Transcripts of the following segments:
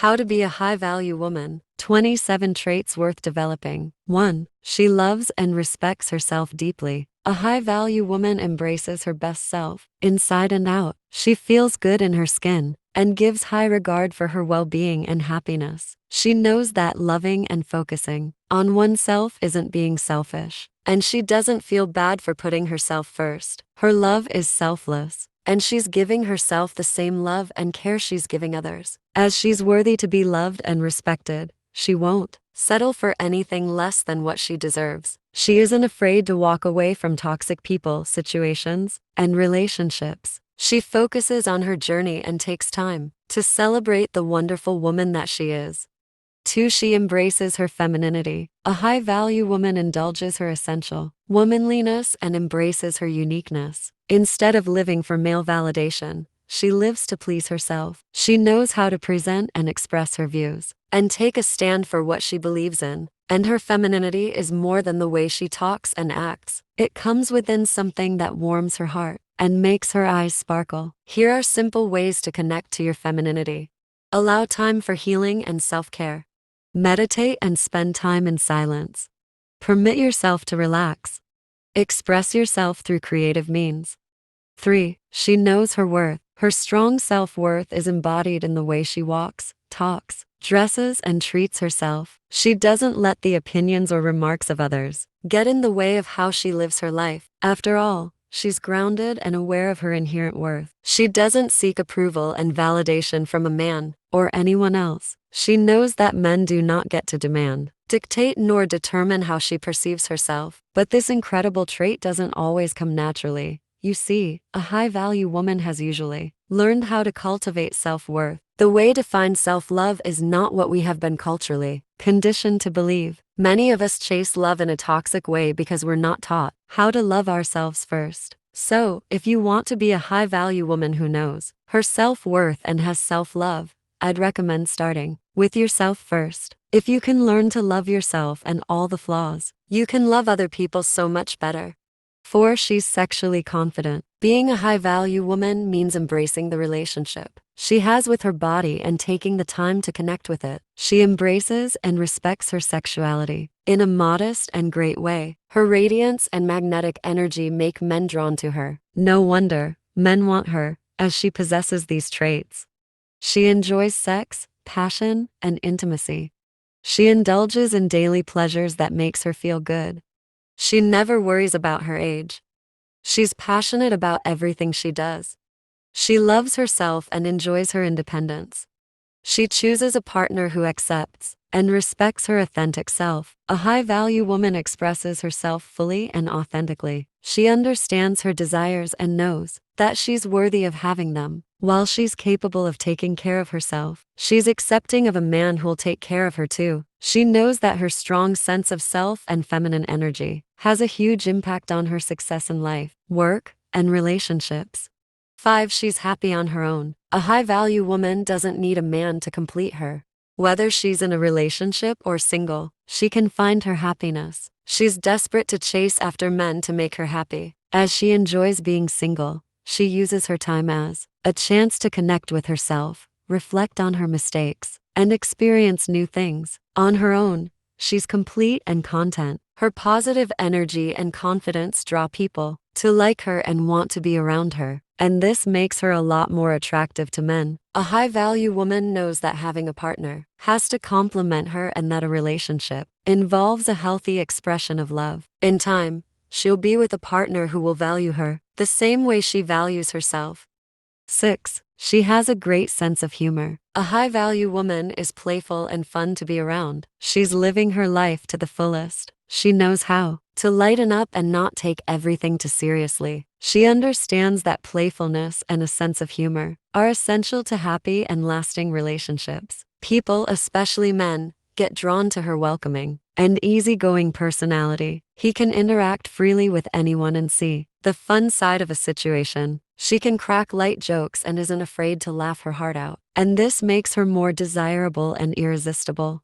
How to be a high-value woman. 27 traits worth developing. 1. She loves and respects herself deeply. A high-value woman embraces her best self, inside and out. She feels good in her skin and gives high regard for her well-being and happiness. She knows that loving and focusing on oneself isn't being selfish, and she doesn't feel bad for putting herself first. Her love is selfless, and she's giving herself the same love and care she's giving others. As she's worthy to be loved and respected, she won't settle for anything less than what she deserves. She isn't afraid to walk away from toxic people, situations, and relationships. She focuses on her journey and takes time to celebrate the wonderful woman that she is. 2. She embraces her femininity. A high-value woman indulges her essential womanliness and embraces her uniqueness. Instead of living for male validation, she lives to please herself. She knows how to present and express her views and take a stand for what she believes in. And her femininity is more than the way she talks and acts. It comes within something that warms her heart and makes her eyes sparkle. Here are simple ways to connect to your femininity. Allow time for healing and self-care. Meditate and spend time in silence. Permit yourself to relax. Express yourself through creative means. 3. She knows her worth. Her strong self-worth is embodied in the way she walks, talks, dresses, and treats herself. She doesn't let the opinions or remarks of others get in the way of how she lives her life. After all, she's grounded and aware of her inherent worth. She doesn't seek approval and validation from a man or anyone else. She knows that men do not get to demand, dictate, nor determine how she perceives herself. But this incredible trait doesn't always come naturally. You see, a high-value woman has usually learned how to cultivate self-worth. The way to find self-love is not what we have been culturally conditioned to believe. Many of us chase love in a toxic way because we're not taught how to love ourselves first. So, if you want to be a high-value woman who knows her self-worth and has self-love, I'd recommend starting with yourself first. If you can learn to love yourself and all the flaws, you can love other people so much better. 4. She's sexually confident. Being a high-value woman means embracing the relationship she has with her body and taking the time to connect with it. She embraces and respects her sexuality in a modest and great way. Her radiance and magnetic energy make men drawn to her. No wonder men want her, as she possesses these traits. She enjoys sex, passion, and intimacy. She indulges in daily pleasures that makes her feel good. She never worries about her age. She's passionate about everything she does. She loves herself and enjoys her independence. She chooses a partner who accepts and respects her authentic self. A high-value woman expresses herself fully and authentically. She understands her desires and knows that she's worthy of having them. While she's capable of taking care of herself, she's accepting of a man who'll take care of her too. She knows that her strong sense of self and feminine energy has a huge impact on her success in life, work, and relationships. 5. She's happy on her own. A high-value woman doesn't need a man to complete her. Whether she's in a relationship or single, she can find her happiness. She's desperate to chase after men to make her happy. As she enjoys being single, she uses her time as a chance to connect with herself, reflect on her mistakes, and experience new things. On her own, she's complete and content. Her positive energy and confidence draw people to like her and want to be around her, and this makes her a lot more attractive to men. A high-value woman knows that having a partner has to complement her and that a relationship involves a healthy expression of love. In time, she'll be with a partner who will value her the same way she values herself. 6. She has a great sense of humor. A high-value woman is playful and fun to be around. She's living her life to the fullest. She knows how to lighten up and not take everything too seriously. She understands that playfulness and a sense of humor are essential to happy and lasting relationships. People, especially men, get drawn to her welcoming and easygoing personality. He can interact freely with anyone and see the fun side of a situation. She can crack light jokes and isn't afraid to laugh her heart out, and this makes her more desirable and irresistible.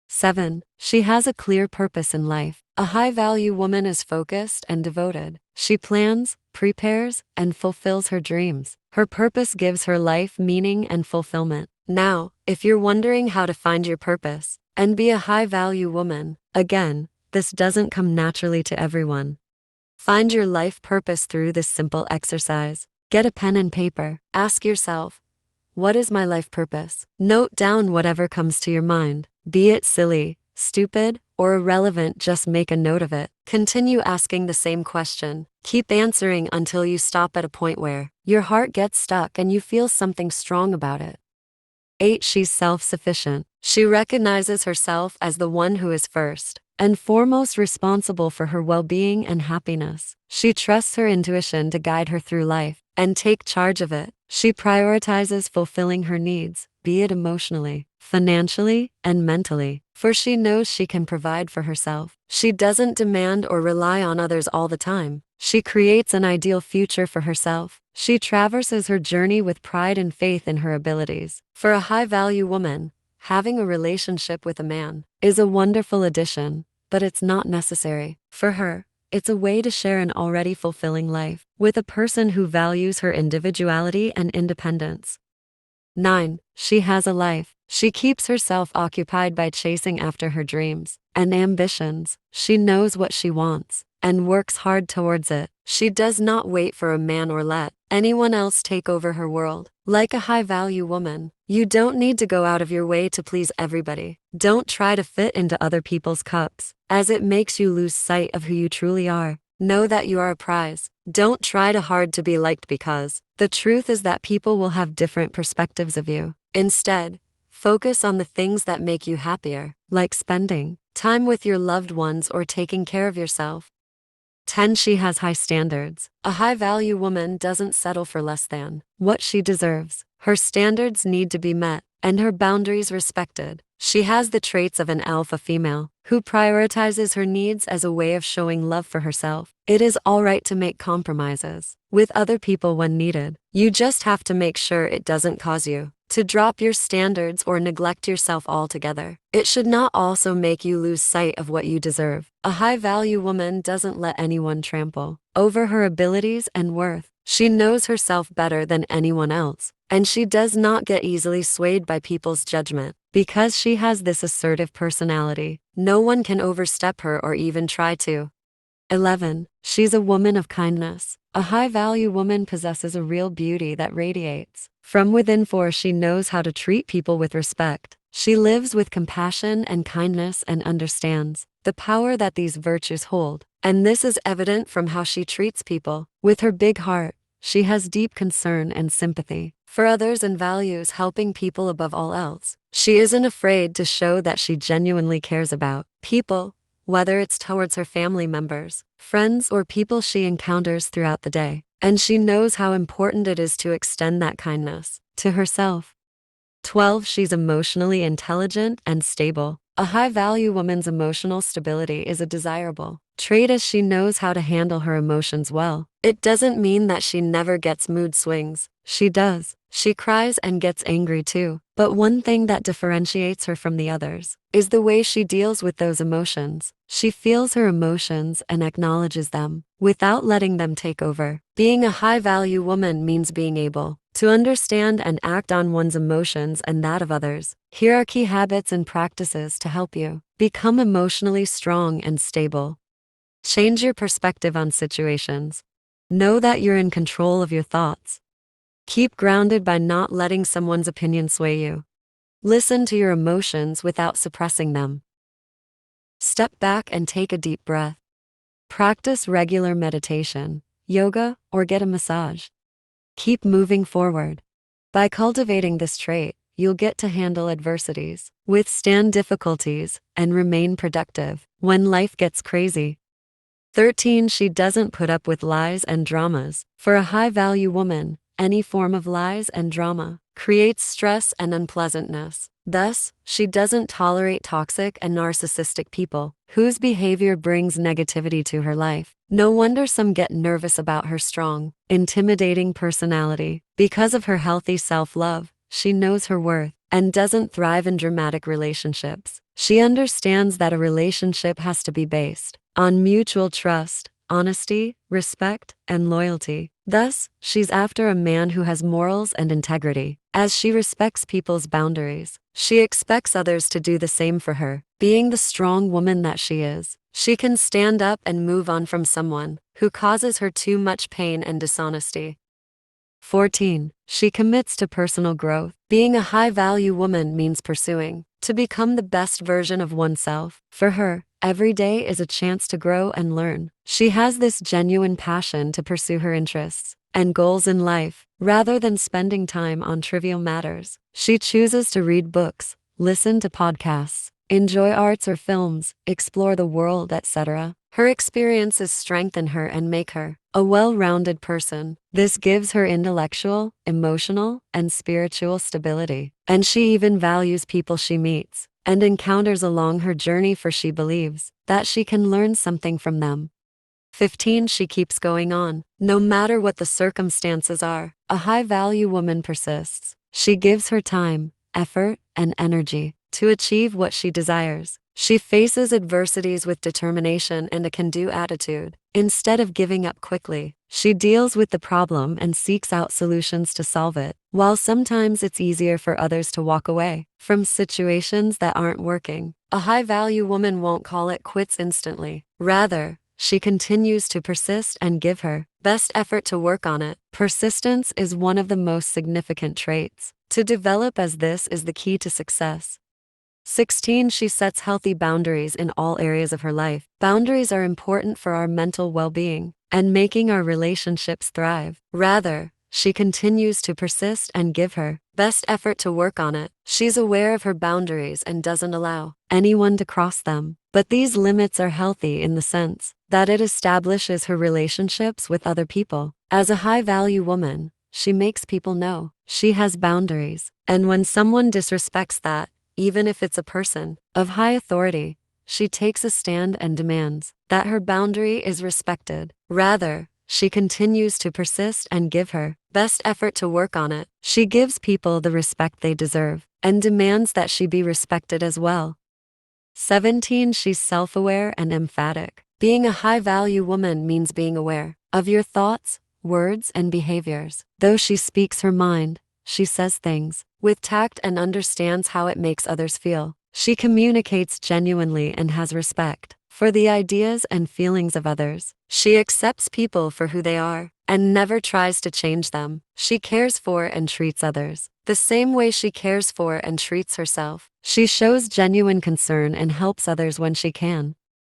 7. She has a clear purpose in life. A high-value woman is focused and devoted. She plans, prepares, and fulfills her dreams. Her purpose gives her life meaning and fulfillment. Now, if you're wondering how to find your purpose and be a high-value woman, again, this doesn't come naturally to everyone. Find your life purpose through this simple exercise. Get a pen and paper. Ask yourself, what is my life purpose? Note down whatever comes to your mind. Be it silly, stupid, or irrelevant, just make a note of it. Continue asking the same question. Keep answering until you stop at a point where your heart gets stuck and you feel something strong about it. 8. She's self-sufficient. She recognizes herself as the one who is first and foremost responsible for her well-being and happiness. She trusts her intuition to guide her through life and take charge of it. She prioritizes fulfilling her needs, be it emotionally, financially, and mentally, for she knows she can provide for herself. She doesn't demand or rely on others all the time. She creates an ideal future for herself. She traverses her journey with pride and faith in her abilities. For a high-value woman, having a relationship with a man is a wonderful addition, but it's not necessary. For her, it's a way to share an already fulfilling life with a person who values her individuality and independence. 9. She has a life. She keeps herself occupied by chasing after her dreams and ambitions. She knows what she wants and works hard towards it. She does not wait for a man or let anyone else take over her world. Like a high-value woman, you don't need to go out of your way to please everybody. Don't try to fit into other people's cups, as it makes you lose sight of who you truly are. Know that you are a prize. Don't try too hard to be liked, because the truth is that people will have different perspectives of you. Instead, focus on the things that make you happier, like spending time with your loved ones or taking care of yourself. 10. She has high standards. A high-value woman doesn't settle for less than what she deserves. Her standards need to be met and her boundaries respected. She has the traits of an alpha female who prioritizes her needs as a way of showing love for herself. It is all right to make compromises with other people when needed. You just have to make sure it doesn't cause you to drop your standards or neglect yourself altogether. It should not also make you lose sight of what you deserve. A high-value woman doesn't let anyone trample over her abilities and worth. She knows herself better than anyone else, and she does not get easily swayed by people's judgment. Because she has this assertive personality, no one can overstep her or even try to. 11. She's a woman of kindness. A high-value woman possesses a real beauty that radiates from within, for she knows how to treat people with respect. She lives with compassion and kindness and understands the power that these virtues hold. And this is evident from how she treats people. With her big heart, she has deep concern and sympathy for others and values helping people above all else. She isn't afraid to show that she genuinely cares about people, whether it's towards her family members, friends, or people she encounters throughout the day. And she knows how important it is to extend that kindness to herself. 12. She's emotionally intelligent and stable. A high-value woman's emotional stability is a desirable trait, as she knows how to handle her emotions well. It doesn't mean that she never gets mood swings. She does. She cries and gets angry too. But one thing that differentiates her from the others is the way she deals with those emotions. She feels her emotions and acknowledges them without letting them take over. Being a high-value woman means being able to understand and act on one's emotions and that of others. Here are key habits and practices to help you become emotionally strong and stable. Change your perspective on situations. Know that you're in control of your thoughts. Keep grounded by not letting someone's opinion sway you. Listen to your emotions without suppressing them. Step back and take a deep breath. Practice regular meditation, yoga, or get a massage. Keep moving forward. By cultivating this trait, you'll get to handle adversities, withstand difficulties, and remain productive when life gets crazy. 13. She doesn't put up with lies and dramas. For a high-value woman, any form of lies and drama creates stress and unpleasantness. Thus, she doesn't tolerate toxic and narcissistic people whose behavior brings negativity to her life. No wonder some get nervous about her strong, intimidating personality. Because of her healthy self-love, she knows her worth and doesn't thrive in dramatic relationships. She understands that a relationship has to be based on mutual trust, honesty, respect, and loyalty. Thus, she's after a man who has morals and integrity. As she respects people's boundaries, she expects others to do the same for her. Being the strong woman that she is, she can stand up and move on from someone who causes her too much pain and dishonesty. 14. She commits to personal growth. Being a high-value woman means pursuing to become the best version of oneself. For her, every day is a chance to grow and learn. She has this genuine passion to pursue her interests and goals in life, rather than spending time on trivial matters. She chooses to read books, listen to podcasts, enjoy arts or films, explore the world, etc. Her experiences strengthen her and make her a well-rounded person. This gives her intellectual, emotional, and spiritual stability. And she even values people she meets and encounters along her journey, for she believes that she can learn something from them. 15. She keeps going on. No matter what the circumstances are, a high-value woman persists. She gives her time, effort, and energy to achieve what she desires. She faces adversities with determination and a can-do attitude. Instead of giving up quickly, she deals with the problem and seeks out solutions to solve it. While sometimes it's easier for others to walk away from situations that aren't working, a high-value woman won't call it quits instantly. Rather, she continues to persist and give her best effort to work on it. Persistence is one of the most significant traits to develop, as this is the key to success. 16. She sets healthy boundaries in all areas of her life. Boundaries are important for our mental well-being and making our relationships thrive. Rather, she continues to persist and give her best effort to work on it. She's aware of her boundaries and doesn't allow anyone to cross them. But these limits are healthy in the sense that it establishes her relationships with other people. As a high-value woman, she makes people know she has boundaries. And when someone disrespects that, even if it's a person of high authority, she takes a stand and demands that her boundary is respected. Rather, she continues to persist and give her best effort to work on it. She gives people the respect they deserve and demands that she be respected as well. 17. She's self-aware and emphatic. Being a high-value woman means being aware of your thoughts, words, and behaviors. Though she speaks her mind, she says things with tact and understands how it makes others feel. She communicates genuinely and has respect for the ideas and feelings of others. She accepts people for who they are and never tries to change them. She cares for and treats others the same way she cares for and treats herself. She shows genuine concern and helps others when she can.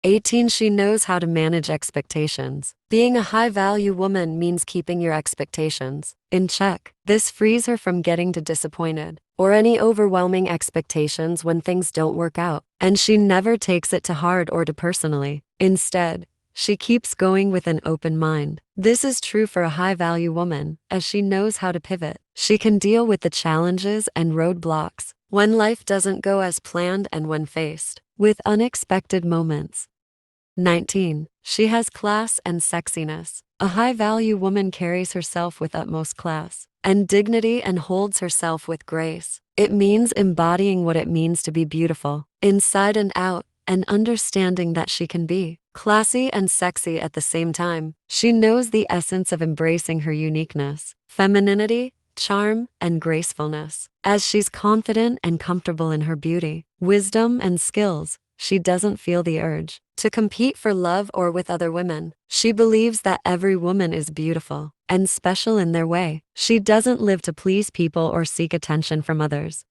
18. She knows how to manage expectations. Being a high-value woman means keeping your expectations in check. This frees her from getting too disappointed or any overwhelming expectations when things don't work out. And she never takes it to heart or to personally. Instead, she keeps going with an open mind. This is true for a high-value woman, as she knows how to pivot. She can deal with the challenges and roadblocks when life doesn't go as planned and when faced with unexpected moments. 19. She has class and sexiness. A high-value woman carries herself with utmost class and dignity and holds herself with grace. It means embodying what it means to be beautiful, inside and out, and understanding that she can be classy and sexy at the same time. She knows the essence of embracing her uniqueness, femininity, charm, and gracefulness. As she's confident and comfortable in her beauty, wisdom, and skills, she doesn't feel the urge to compete for love or with other women. She believes that every woman is beautiful and special in their way. She doesn't live to please people or seek attention from others.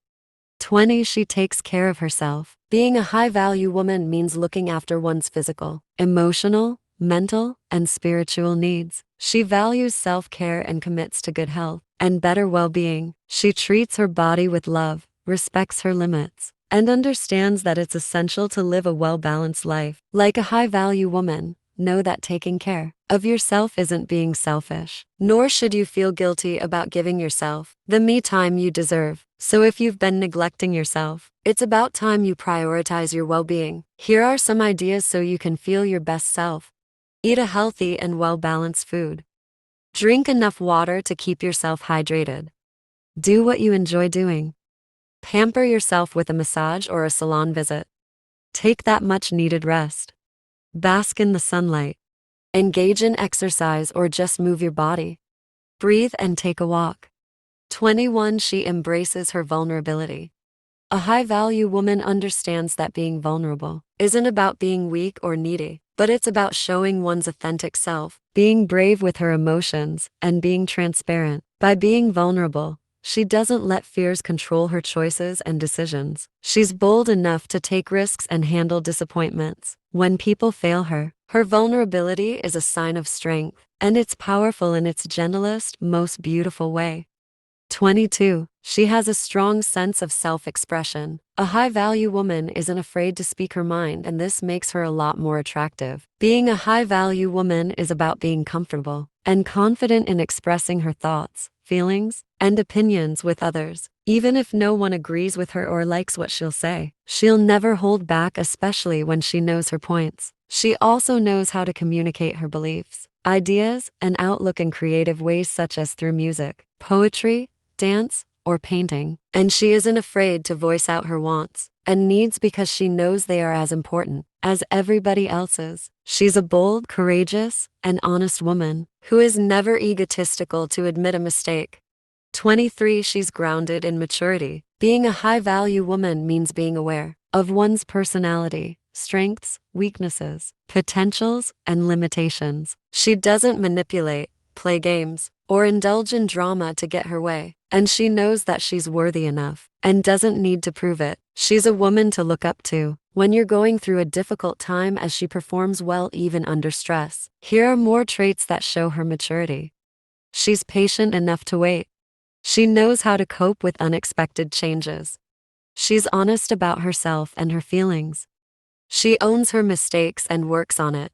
20. She takes care of herself. Being a high-value woman means looking after one's physical, emotional, mental, and spiritual needs. She values self-care and commits to good health and better well-being. She treats her body with love, respects her limits, and understands that it's essential to live a well-balanced life. Like a high-value woman, know that taking care of yourself isn't being selfish, nor should you feel guilty about giving yourself the me time you deserve. So if you've been neglecting yourself, it's about time you prioritize your well-being. Here are some ideas so you can feel your best self. Eat a healthy and well-balanced food. Drink enough water to keep yourself hydrated. Do what you enjoy doing. Pamper yourself with a massage or a salon visit. Take that much-needed rest. Bask in the sunlight. Engage in exercise or just move your body. Breathe and take a walk. 21. She embraces her vulnerability. A high-value woman understands that being vulnerable isn't about being weak or needy, but it's about showing one's authentic self, being brave with her emotions, and being transparent. By being vulnerable, she doesn't let fears control her choices and decisions. She's bold enough to take risks and handle disappointments. When people fail her, her vulnerability is a sign of strength, and it's powerful in its gentlest, most beautiful way. 22. She has a strong sense of self-expression. A high-value woman isn't afraid to speak her mind, and this makes her a lot more attractive. Being a high-value woman is about being comfortable and confident in expressing her thoughts, feelings, and opinions with others. Even if no one agrees with her or likes what she'll say, she'll never hold back, especially when she knows her points. She also knows how to communicate her beliefs, ideas, and outlook in creative ways, such as through music, poetry, dance, or painting. And she isn't afraid to voice out her wants and needs because she knows they are as important as everybody else's. She's a bold, courageous, and honest woman who is never egotistical to admit a mistake. 23. She's grounded in maturity. Being a high-value woman means being aware of one's personality, strengths, weaknesses, potentials, and limitations. She doesn't manipulate, play games, or indulge in drama to get her way. And she knows that she's worthy enough and doesn't need to prove it. She's a woman to look up to when you're going through a difficult time, as she performs well even under stress. Here are more traits that show her maturity. She's patient enough to wait. She knows how to cope with unexpected changes. She's honest about herself and her feelings. She owns her mistakes and works on it.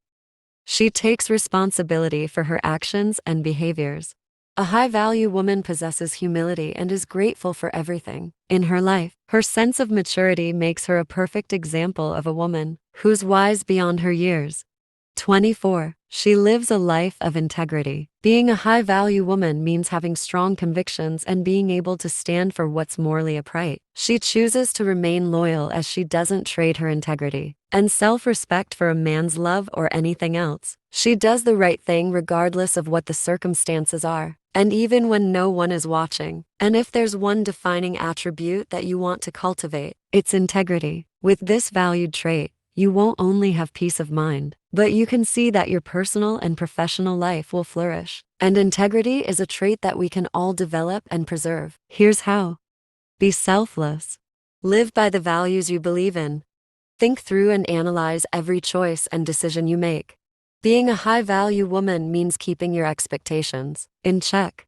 She takes responsibility for her actions and behaviors. A high-value woman possesses humility and is grateful for everything in her life. Her sense of maturity makes her a perfect example of a woman who's wise beyond her years. 24. She lives a life of integrity. Being a high-value woman means having strong convictions and being able to stand for what's morally upright. She chooses to remain loyal, as she doesn't trade her integrity and self-respect for a man's love or anything else. She does the right thing regardless of what the circumstances are, and even when no one is watching. And if there's one defining attribute that you want to cultivate, it's integrity. With this valued trait, you won't only have peace of mind, but you can see that your personal and professional life will flourish. And integrity is a trait that we can all develop and preserve. Here's how. Be selfless. Live by the values you believe in. Think through and analyze every choice and decision you make. Being a high-value woman means keeping your expectations in check.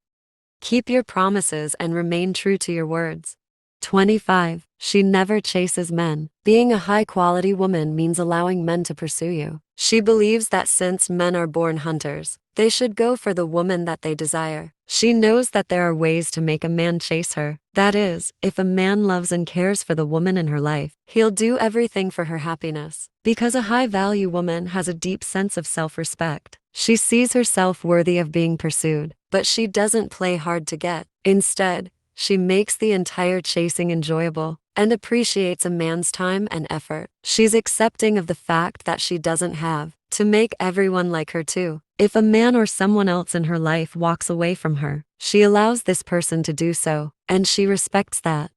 Keep your promises and remain true to your words. 25. She never chases men. Being a high-quality woman means allowing men to pursue you. She believes that since men are born hunters, they should go for the woman that they desire. She knows that there are ways to make a man chase her. That is, if a man loves and cares for the woman in her life, he'll do everything for her happiness. Because a high-value woman has a deep sense of self-respect, she sees herself worthy of being pursued, but she doesn't play hard to get. Instead, she makes the entire chasing enjoyable and appreciates a man's time and effort. She's accepting of the fact that she doesn't have to make everyone like her too. If a man or someone else in her life walks away from her, she allows this person to do so, and she respects that.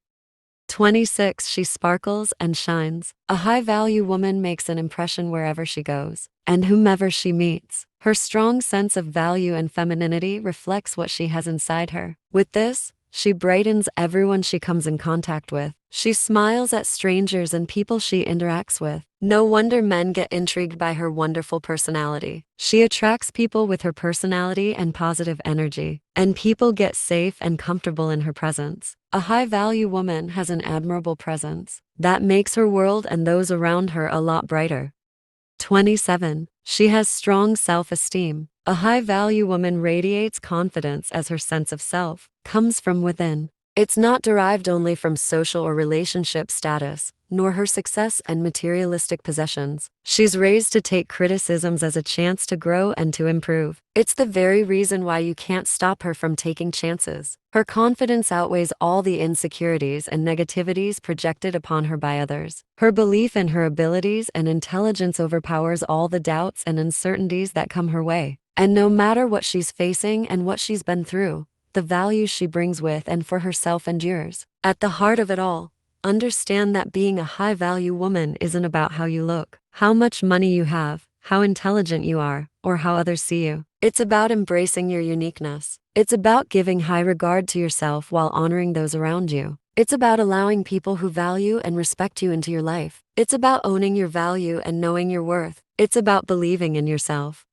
26. She sparkles and shines. A high-value woman makes an impression wherever she goes and whomever she meets. Her strong sense of value and femininity reflects what she has inside her. With this, she brightens everyone she comes in contact with. She smiles at strangers and people she interacts with. No wonder men get intrigued by her wonderful personality. She attracts people with her personality and positive energy, and people get safe and comfortable in her presence. A high-value woman has an admirable presence that makes her world and those around her a lot brighter. 27. She has strong self-esteem. A high-value woman radiates confidence as her sense of self comes from within. It's not derived only from social or relationship status, nor her success and materialistic possessions. She's raised to take criticisms as a chance to grow and to improve. It's the very reason why you can't stop her from taking chances. Her confidence outweighs all the insecurities and negativities projected upon her by others. Her belief in her abilities and intelligence overpowers all the doubts and uncertainties that come her way. And no matter what she's facing and what she's been through, the values she brings with and for herself endures. At the heart of it all, understand that being a high-value woman isn't about how you look, how much money you have, how intelligent you are, or how others see you. It's about embracing your uniqueness. It's about giving high regard to yourself while honoring those around you. It's about allowing people who value and respect you into your life. It's about owning your value and knowing your worth. It's about believing in yourself.